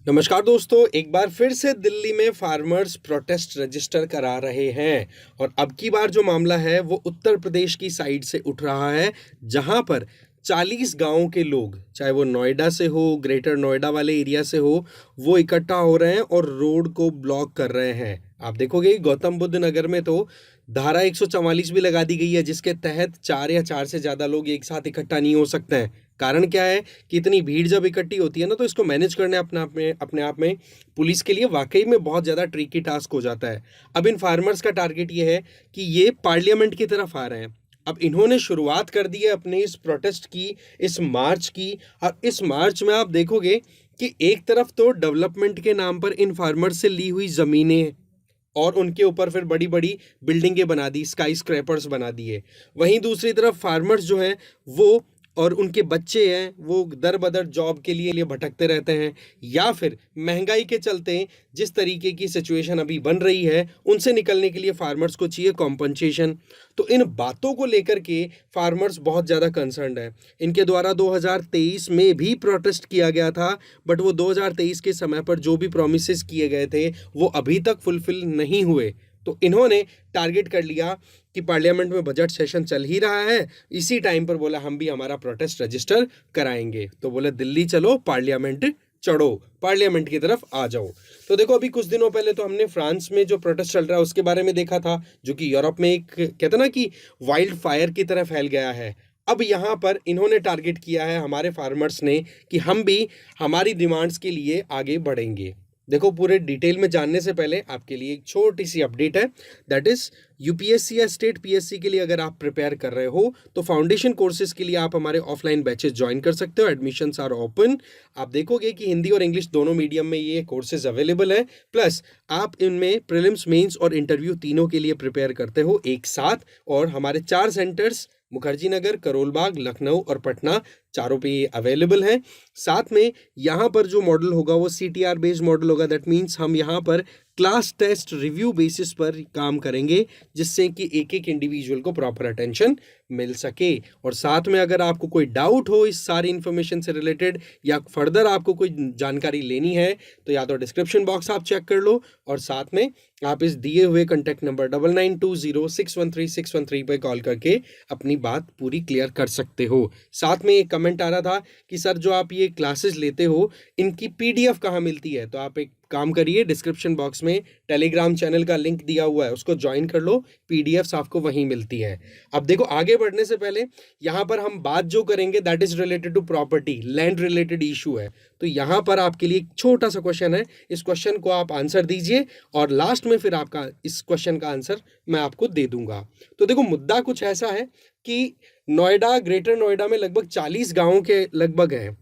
नमस्कार दोस्तों, एक बार फिर से दिल्ली में फार्मर्स प्रोटेस्ट रजिस्टर करा रहे हैं। और अब की बार जो मामला है वो उत्तर प्रदेश की साइड से उठ रहा है, जहां पर 40 गांवों के लोग, चाहे वो नोएडा से हो, ग्रेटर नोएडा वाले एरिया से हो, वो इकट्ठा हो रहे हैं और रोड को ब्लॉक कर रहे हैं। आप देखोगे गौतम बुद्ध नगर में तो धारा 144 भी लगा दी गई है, जिसके तहत 4 या 4 से ज्यादा लोग एक साथ इकट्ठा नहीं हो सकते हैं। कारण क्या है कि इतनी भीड़ जब इकट्ठी होती है ना, तो इसको मैनेज करने अपने आप में पुलिस के लिए वाकई में बहुत ज़्यादा ट्रिकी टास्क हो जाता है। अब इन फार्मर्स का टारगेट ये है कि ये पार्लियामेंट की तरफ आ रहे हैं। अब इन्होंने शुरुआत कर दी है अपने इस प्रोटेस्ट की, इस मार्च की। और इस मार्च में आप देखोगे कि एक तरफ तो डेवलपमेंट के नाम पर इन फार्मर्स से ली हुई ज़मीनें और उनके ऊपर फिर बड़ी बड़ी बिल्डिंगें बना दी, स्काई स्क्रैपर्स बना दिए। वहीं दूसरी तरफ फार्मर्स जो हैं वो और उनके बच्चे हैं वो दर बदर जॉब के लिए भटकते रहते हैं, या फिर महंगाई के चलते जिस तरीके की सिचुएशन अभी बन रही है उनसे निकलने के लिए फार्मर्स को चाहिए कॉम्पनसेशन। तो इन बातों को लेकर के फार्मर्स बहुत ज़्यादा कंसर्न्ड है। इनके द्वारा 2023 में भी प्रोटेस्ट किया गया था, बट वो 2023 के समय पर जो भी प्रोमिसेस किए गए थे वो अभी तक फुलफिल नहीं हुए। तो इन्होंने टारगेट कर लिया कि पार्लियामेंट में बजट सेशन चल ही रहा है, इसी टाइम पर बोला हम भी हमारा प्रोटेस्ट रजिस्टर कराएंगे। तो बोले दिल्ली चलो, पार्लियामेंट चढ़ो, पार्लियामेंट की तरफ आ जाओ। तो देखो, अभी कुछ दिनों पहले तो हमने फ्रांस में जो प्रोटेस्ट चल रहा है उसके बारे में देखा था, जो कि यूरोप में एक कहते ना कि वाइल्ड फायर की तरह फैल गया है। अब यहाँ पर इन्होंने टारगेट किया है हमारे फार्मर्स ने कि हम भी हमारी डिमांड्स के लिए आगे बढ़ेंगे। देखो, पूरे डिटेल में जानने से पहले आपके लिए एक छोटी सी अपडेट है, दैट इज यूपीएससी या स्टेट पीएससी के लिए अगर आप प्रिपेयर कर रहे हो तो फाउंडेशन कोर्सेज के लिए आप हमारे ऑफलाइन बैचेस ज्वाइन कर सकते हो। Admissions are open. आप देखोगे कि हिंदी और इंग्लिश दोनों मीडियम में ये कोर्सेज अवेलेबल है। प्लस आप इनमें प्रीलिम्स, मेंस और इंटरव्यू तीनों के लिए प्रिपेयर करते हो एक साथ। और हमारे 4 सेंटर्स मुखर्जी नगर, करोल बाग, लखनऊ और पटना, चारों पे अवेलेबल हैं। साथ में यहाँ पर जो मॉडल होगा वो सीटीआर बेस्ड मॉडल होगा। दैट मीन्स हम यहाँ पर क्लास टेस्ट रिव्यू बेसिस पर काम करेंगे, जिससे कि एक एक इंडिविजुअल को प्रॉपर अटेंशन मिल सके। और साथ में अगर आपको कोई डाउट हो इस सारी इन्फॉर्मेशन से रिलेटेड या फर्दर आपको कोई जानकारी लेनी है तो या तो डिस्क्रिप्शन बॉक्स आप चेक कर लो, और साथ में आप इस दिए हुए कॉन्टैक्ट नंबर 9920613613 पे कॉल करके अपनी बात पूरी क्लियर कर सकते हो। साथ में एक कमेंट आ रहा था कि सर जो आप ये क्लासेस लेते हो इनकी पीडीएफ कहाँ मिलती है, तो आप एक काम करिए, डिस्क्रिप्शन बॉक्स में टेलीग्राम चैनल का लिंक दिया हुआ है, उसको ज्वाइन कर लो, पीडीएफ्स आपको वहीं मिलती है। अब देखो, आगे बढ़ने से पहले यहाँ पर हम बात जो करेंगे that is related to property, land related issue है। तो यहाँ पर आपके लिए एक छोटा सा क्वेश्चन है, इस क्वेश्चन को आप आंसर दीजिए और लास्ट में फिर आपका इस क्वेश्चन का आंसर मैं आपको दे दूंगा। तो देखो, मुद्दा कुछ ऐसा है कि नोएडा, ग्रेटर नोएडा में लगभग 40 गांवों के लगभग हैं।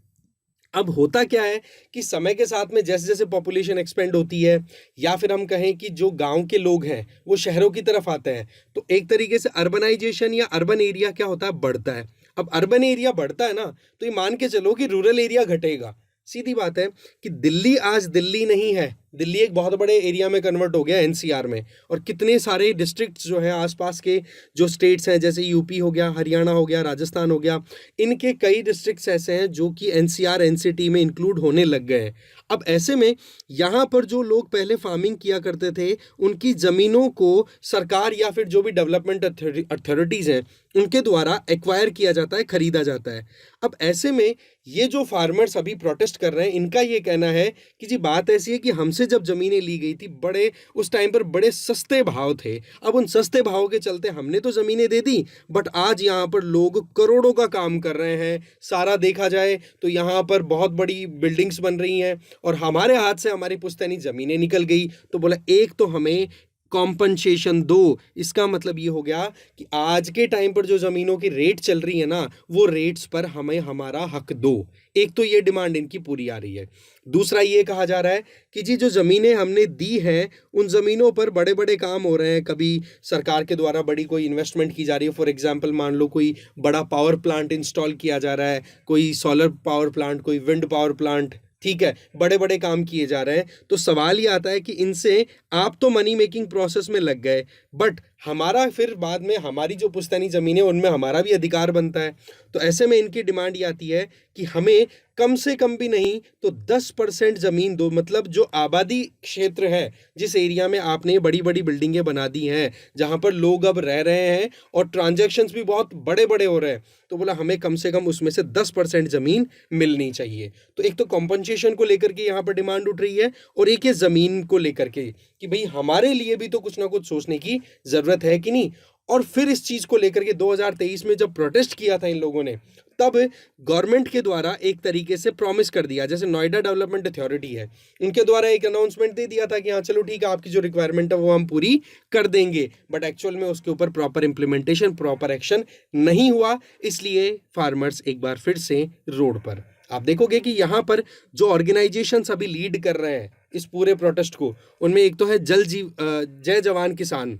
अब होता क्या है कि समय के साथ में जैसे जैसे पॉपुलेशन एक्सपेंड होती है, या फिर हम कहें कि जो गांव के लोग हैं वो शहरों की तरफ आते हैं, तो एक तरीके से अर्बनाइजेशन या अर्बन एरिया क्या होता है, बढ़ता है। अब अर्बन एरिया बढ़ता है ना, तो ये मान के चलो कि रूरल एरिया घटेगा। सीधी बात है कि दिल्ली आज दिल्ली नहीं है, दिल्ली एक बहुत बड़े एरिया में कन्वर्ट हो गया एनसीआर में। और कितने सारे डिस्ट्रिक्ट्स जो हैं आसपास के जो स्टेट्स हैं, जैसे यूपी हो गया, हरियाणा हो गया, राजस्थान हो गया, इनके कई डिस्ट्रिक्ट्स ऐसे हैं जो कि एनसीआर एनसीटी में इंक्लूड होने लग गए हैं। अब ऐसे में यहाँ पर जो लोग पहले फार्मिंग किया करते थे उनकी ज़मीनों को सरकार या फिर जो भी डेवलपमेंट अथॉरिटीज़ हैं उनके द्वारा एक्वायर किया जाता है, खरीदा जाता है। अब ऐसे में ये जो फार्मर्स अभी प्रोटेस्ट कर रहे हैं, इनका ये कहना है कि जी बात ऐसी है कि हमसे जब ज़मीनें ली गई थी बड़े उस टाइम पर बड़े सस्ते भाव थे, अब उन सस्ते भाव के चलते हमने तो ज़मीनें दे दी, बट आज यहाँ पर लोग करोड़ों का काम कर रहे हैं। सारा देखा जाए तो यहाँ पर बहुत बड़ी बिल्डिंग्स बन रही हैं और हमारे हाथ से हमारी पुश्तैनी ज़मीनें निकल गई। तो बोला एक तो हमें कॉम्पनसेशन दो। इसका मतलब ये हो गया कि आज के टाइम पर जो ज़मीनों की रेट चल रही है ना, वो रेट्स पर हमें हमारा हक दो। एक तो ये डिमांड इनकी पूरी आ रही है। दूसरा ये कहा जा रहा है कि जी जो ज़मीनें हमने दी हैं उन ज़मीनों पर बड़े बड़े काम हो रहे हैं, कभी सरकार के द्वारा बड़ी कोई इन्वेस्टमेंट की जा रही है। फॉर एग्जांपल मान लो कोई बड़ा पावर प्लांट इंस्टॉल किया जा रहा है, कोई सोलर पावर प्लांट, कोई विंड पावर प्लांट, ठीक है, बड़े बड़े काम किए जा रहे हैं। तो सवाल ये आता है कि इनसे आप तो मनी मेकिंग प्रोसेस में लग गए, बट हमारा फिर बाद में हमारी जो पुश्तैनी ज़मीन है उनमें हमारा भी अधिकार बनता है। तो ऐसे में इनकी डिमांड ये आती है कि हमें कम से कम भी नहीं तो 10% ज़मीन दो, मतलब जो आबादी क्षेत्र है, जिस एरिया में आपने बड़ी बड़ी बिल्डिंगें बना दी हैं, जहाँ पर लोग अब रह रहे हैं और ट्रांजैक्शंस भी बहुत बड़े बड़े हो रहे हैं, तो बोला हमें कम से कम उसमें से 10% ज़मीन मिलनी चाहिए। तो एक तो कॉम्पनसेशन को लेकर के यहाँ पर डिमांड उठ रही है, और एक ये ज़मीन को लेकर के कि भाई हमारे लिए भी तो कुछ ना कुछ सोचने की ज़रूरत है कि नहीं। और फिर इस चीज़ को लेकर के 2023 में जब प्रोटेस्ट किया था इन लोगों ने, तब गवर्नमेंट के द्वारा एक तरीके से प्रॉमिस कर दिया, जैसे नोएडा डेवलपमेंट अथॉरिटी है, उनके द्वारा एक अनाउंसमेंट दे दिया था कि हाँ चलो ठीक है, आपकी जो रिक्वायरमेंट है वो हम पूरी कर देंगे, बट एक्चुअल में उसके ऊपर प्रॉपर इंप्लीमेंटेशन, प्रॉपर एक्शन नहीं हुआ। इसलिए फार्मर्स एक बार फिर से रोड पर। आप देखोगे कि यहाँ पर जो ऑर्गेनाइजेशंस अभी लीड कर रहे हैं इस पूरे प्रोटेस्ट को, उनमें एक तो है जय जवान किसान,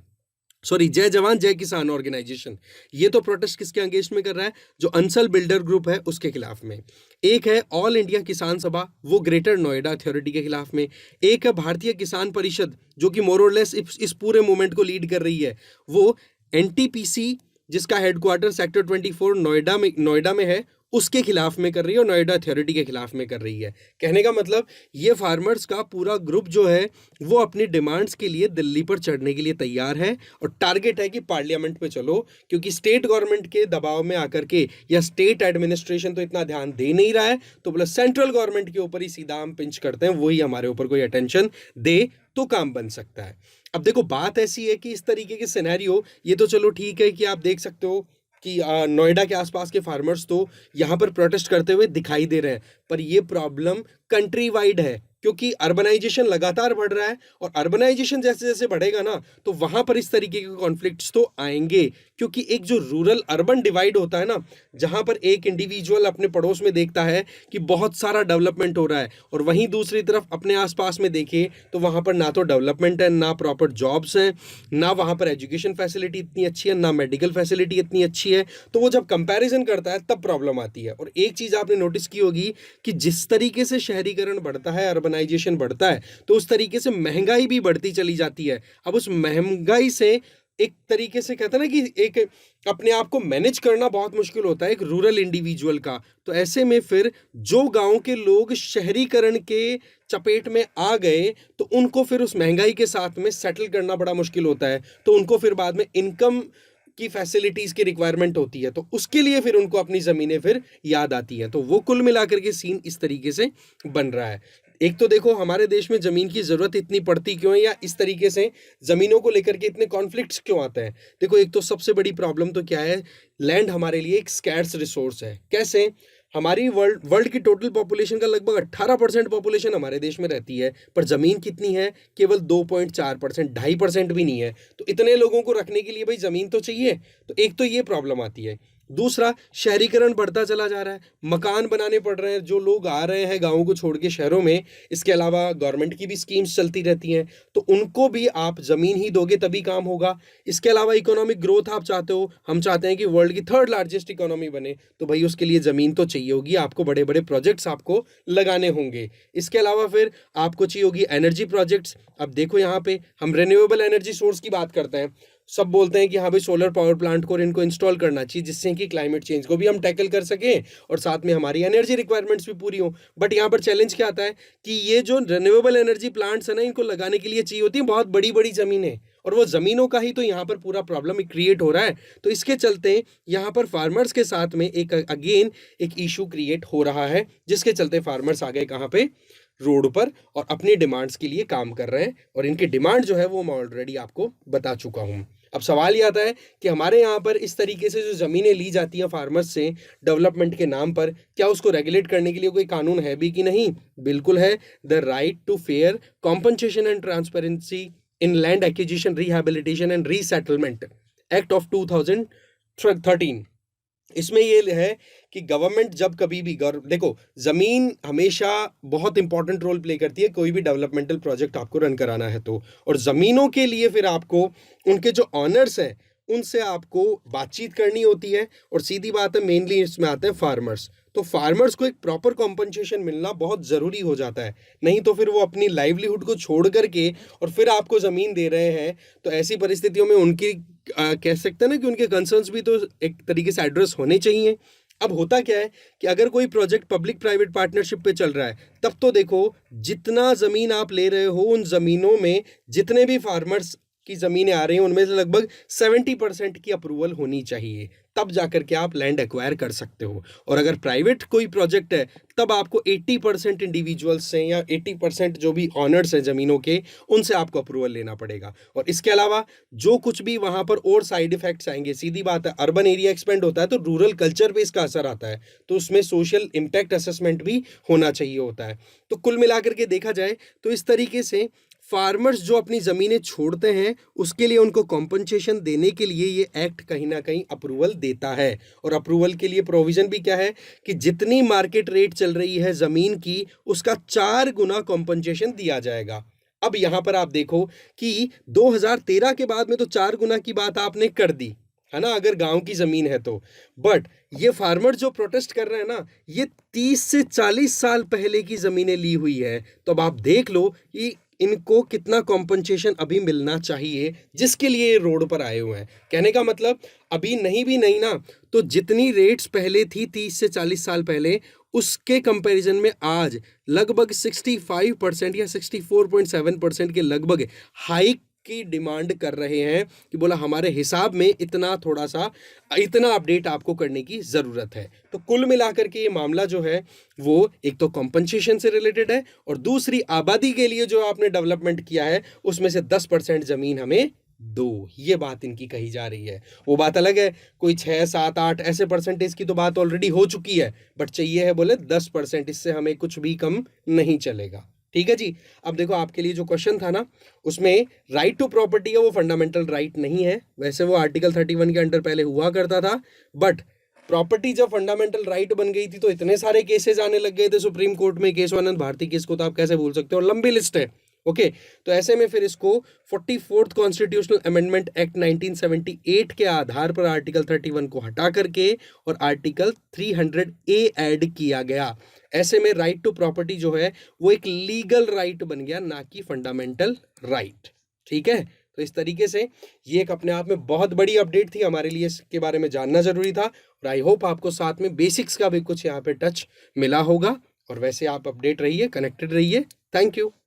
सॉरी जय जवान जय किसान ऑर्गेनाइजेशन। ये तो प्रोटेस्ट किसके अगेंस्ट में कर रहा है? जो अंसल बिल्डर ग्रुप है उसके खिलाफ में। एक है ऑल इंडिया किसान सभा, वो ग्रेटर नोएडा अथॉरिटी के खिलाफ में। एक है भारतीय किसान परिषद, जो कि मोर और लेस इस पूरे मूवमेंट को लीड कर रही है। वो एनटीपीसी, जिसका हेडक्वार्टर सेक्टर 24 नोएडा में है, उसके खिलाफ में कर रही है, और नोएडा अथॉरिटी के खिलाफ में कर रही है। कहने का मतलब ये फार्मर्स का पूरा ग्रुप जो है वो अपनी डिमांड्स के लिए दिल्ली पर चढ़ने के लिए तैयार है, और टारगेट है कि पार्लियामेंट पे चलो, क्योंकि स्टेट गवर्नमेंट के दबाव में आकर के या स्टेट एडमिनिस्ट्रेशन तो इतना ध्यान दे नहीं रहा है, तो बोला सेंट्रल गवर्नमेंट के ऊपर ही सीधा हम पिंच करते हैं, वही हमारे ऊपर कोई अटेंशन दे तो काम बन सकता है। अब देखो बात ऐसी है कि इस तरीके के सिनेरियो, ये तो चलो ठीक है कि आप देख सकते हो कि नोएडा के आसपास के फार्मर्स तो यहाँ पर प्रोटेस्ट करते हुए दिखाई दे रहे हैं, पर ये प्रॉब्लम कंट्री वाइड है, क्योंकि अर्बनाइजेशन लगातार बढ़ रहा है, और अर्बनाइजेशन जैसे जैसे बढ़ेगा ना, तो वहाँ पर इस तरीके के कॉन्फ्लिक्ट्स तो आएंगे, क्योंकि एक जो रूरल अर्बन डिवाइड होता है ना, जहाँ पर एक इंडिविजुअल अपने पड़ोस में देखता है कि बहुत सारा डेवलपमेंट हो रहा है, और वहीं दूसरी तरफ अपने आसपास में देखे तो वहाँ पर ना तो डेवलपमेंट है, ना प्रॉपर जॉब्स हैं, ना वहाँ पर एजुकेशन फैसिलिटी इतनी अच्छी है, ना मेडिकल फैसिलिटी इतनी अच्छी है, तो वो जब कंपैरिजन करता है तब प्रॉब्लम आती है। और एक चीज़ आपने नोटिस की होगी कि जिस तरीके से शहरीकरण बढ़ता है, अर्बनाइजेशन बढ़ता है, तो उस तरीके से महंगाई भी बढ़ती चली जाती है। अब उस महंगाई से एक तरीके से कहते हैं ना कि एक अपने आप को मैनेज करना बहुत मुश्किल होता है एक रूरल इंडिविजुअल का। तो ऐसे में फिर जो गांव के लोग शहरीकरण के चपेट में आ गए, तो उनको फिर उस महंगाई के साथ में सेटल करना बड़ा मुश्किल होता है, तो उनको फिर बाद में इनकम की फैसिलिटीज़ की रिक्वायरमेंट होती है, तो उसके लिए फिर उनको अपनी ज़मीनें फिर याद आती हैं। तो वो कुल मिलाकर के सीन इस तरीके से बन रहा है। एक तो देखो हमारे देश में ज़मीन की ज़रूरत इतनी पड़ती क्यों है, या इस तरीके से ज़मीनों को लेकर के इतने कॉन्फ्लिक्ट्स क्यों आते हैं? देखो एक तो सबसे बड़ी प्रॉब्लम तो क्या है, लैंड हमारे लिए एक स्कैर्स रिसोर्स है। कैसे? हमारी वर्ल्ड की टोटल पॉपुलेशन का लगभग 18% पॉपुलेशन हमारे देश में रहती है, पर ज़मीन कितनी है? केवल 2.4%, 2.5% भी नहीं है। तो इतने लोगों को रखने के लिए भाई ज़मीन तो चाहिए। तो एक तो ये प्रॉब्लम आती है। दूसरा, शहरीकरण बढ़ता चला जा रहा है, मकान बनाने पड़ रहे हैं, जो लोग आ रहे हैं गाँवों को छोड़ के शहरों में। इसके अलावा गवर्नमेंट की भी स्कीम्स चलती रहती हैं, तो उनको भी आप ज़मीन ही दोगे तभी काम होगा। इसके अलावा इकोनॉमिक ग्रोथ आप चाहते हो, हम चाहते हैं कि वर्ल्ड की 3rd लार्जेस्ट इकोनॉमी बने, तो भाई उसके लिए ज़मीन तो चाहिए होगी, आपको बड़े बड़े प्रोजेक्ट्स आपको लगाने होंगे। इसके अलावा फिर आपको चाहिए होगी एनर्जी प्रोजेक्ट्स। अब देखो यहाँ पे हम रिन्यूएबल एनर्जी सोर्स की बात करते हैं, सब बोलते हैं कि हाँ भाई सोलर पावर प्लांट को इनको इंस्टॉल करना चाहिए, जिससे कि क्लाइमेट चेंज को भी हम टैकल कर सकें और साथ में हमारी एनर्जी रिक्वायरमेंट्स भी पूरी हो। बट यहाँ पर चैलेंज क्या आता है कि ये जो रिन्यूएबल एनर्जी प्लांट्स है ना, इनको लगाने के लिए चाहिए होती है बहुत बड़ी बड़ी ज़मीनें, और वो ज़मीनों का ही तो यहाँ पर पूरा प्रॉब्लम क्रिएट हो रहा है। तो इसके चलते यहाँ पर फार्मर्स के साथ में एक अगेन एक इशू क्रिएट हो रहा है, जिसके चलते फार्मर्स आ गए कहाँ पे? रोड पर, और अपनी डिमांड्स के लिए काम कर रहे हैं। और इनकी डिमांड जो है वो मैं ऑलरेडी आपको बता चुका हूँ। अब सवाल ये आता है कि हमारे यहाँ पर इस तरीके से जो ज़मीनें ली जाती हैं फार्मर्स से डेवलपमेंट के नाम पर, क्या उसको रेगुलेट करने के लिए कोई कानून है भी कि नहीं? बिल्कुल है। The right to fair compensation and transparency in land acquisition, rehabilitation and resettlement act of 2013। इसमें ये है कि गवर्नमेंट जब कभी भी देखो ज़मीन हमेशा बहुत इंपॉर्टेंट रोल प्ले करती है कोई भी डेवलपमेंटल प्रोजेक्ट आपको रन कराना है तो। और ज़मीनों के लिए फिर आपको उनके जो ऑनर्स हैं उनसे आपको बातचीत करनी होती है, और सीधी बात है मेनली इसमें आते हैं फार्मर्स। तो फार्मर्स को एक प्रॉपर कॉम्पनसेशन मिलना बहुत ज़रूरी हो जाता है, नहीं तो फिर वो अपनी लाइवलीहुड को छोड़ करके और फिर आपको ज़मीन दे रहे हैं, तो ऐसी परिस्थितियों में उनकी कह सकते हैं ना कि उनके कंसर्न्स भी तो एक तरीके से एड्रेस होने चाहिए। अब होता क्या है कि अगर कोई प्रोजेक्ट पब्लिक प्राइवेट पार्टनरशिप पे चल रहा है, तब तो देखो जितना ज़मीन आप ले रहे हो उन ज़मीनों में जितने भी फार्मर्स की ज़मीनें आ रही हैं उनमें से लगभग 70% की अप्रूवल होनी चाहिए, तब जाकर के आप लैंड एक्वायर कर सकते हो। और अगर प्राइवेट कोई प्रोजेक्ट है तब आपको 80% इंडिविजुअल्स से या 80% जो भी ऑनर्स हैं ज़मीनों के, उनसे आपको अप्रूवल लेना पड़ेगा। और इसके अलावा जो कुछ भी वहाँ पर और साइड इफ़ेक्ट्स आएंगे, सीधी बात है अर्बन एरिया एक्सपेंड होता है तो रूरल कल्चर पे इसका असर आता है, तो उसमें सोशल इम्पैक्ट असेसमेंट भी होना चाहिए होता है। तो कुल मिलाकर के देखा जाए तो इस तरीके से फार्मर्स जो अपनी ज़मीनें छोड़ते हैं उसके लिए उनको कॉम्पनसेशन देने के लिए ये एक्ट कहीं ना कहीं अप्रूवल देता है। और अप्रूवल के लिए प्रोविज़न भी क्या है कि जितनी मार्केट रेट चल रही है ज़मीन की उसका 4 गुना कॉम्पनसेशन दिया जाएगा। अब यहाँ पर आप देखो कि 2013 के बाद में तो 4 गुना की बात आपने कर दी है ना, अगर गांव की ज़मीन है तो। बट ये फार्मर जो प्रोटेस्ट कर रहे हैं ना, ये 30 से 40 साल पहले की ज़मीनें ली हुई है। तो अब आप देख लो कि इनको कितना कॉम्पनसेशन अभी मिलना चाहिए जिसके लिए ये रोड पर आए हुए हैं। कहने का मतलब अभी नहीं भी नहीं ना, तो जितनी रेट्स पहले थी 30 से 40 साल पहले, उसके कंपैरिजन में आज लगभग 65% या 64.7% के लगभग हाइक की डिमांड कर रहे हैं कि बोला हमारे हिसाब में इतना थोड़ा सा इतना अपडेट आपको करने की ज़रूरत है। तो कुल मिलाकर के ये मामला जो है वो एक तो कॉम्पनसेशन से रिलेटेड है और दूसरी आबादी के लिए जो आपने डेवलपमेंट किया है उसमें से 10% ज़मीन हमें दो, ये बात इनकी कही जा रही है। वो बात अलग है, कोई 6 7 8 ऐसे परसेंटेज की तो बात ऑलरेडी हो चुकी है, बट चाहिए है बोले 10%, इससे हमें कुछ भी कम नहीं चलेगा। ठीक है जी। अब देखो आपके लिए जो क्वेश्चन था ना, उसमें राइट टू प्रॉपर्टी है वो फंडामेंटल राइट नहीं है, वैसे वो आर्टिकल 31 के अंडर पहले हुआ करता था। बट प्रॉपर्टी जब फंडामेंटल राइट बन गई थी तो इतने सारे केसेस आने लग गए थे सुप्रीम कोर्ट में, केशवानंद भारती केस को तो आप कैसे भूल सकते हो, और लंबी लिस्ट है। ओके तो ऐसे में फिर इसको 44th कॉन्स्टिट्यूशनल अमेंडमेंट एक्ट 1978 के आधार पर आर्टिकल 31 को हटा करके और आर्टिकल 300 ए ऐड किया गया। ऐसे में राइट टू प्रॉपर्टी जो है वो एक लीगल राइट बन गया, ना कि फंडामेंटल राइट। ठीक है, तो इस तरीके से ये एक अपने आप में बहुत बड़ी अपडेट थी, हमारे लिए इसके बारे में जानना जरूरी था। और आई होप आपको साथ में बेसिक्स का भी कुछ यहाँ पे टच मिला होगा। और वैसे आप अपडेट रहिए, कनेक्टेड रहिए। Thank you.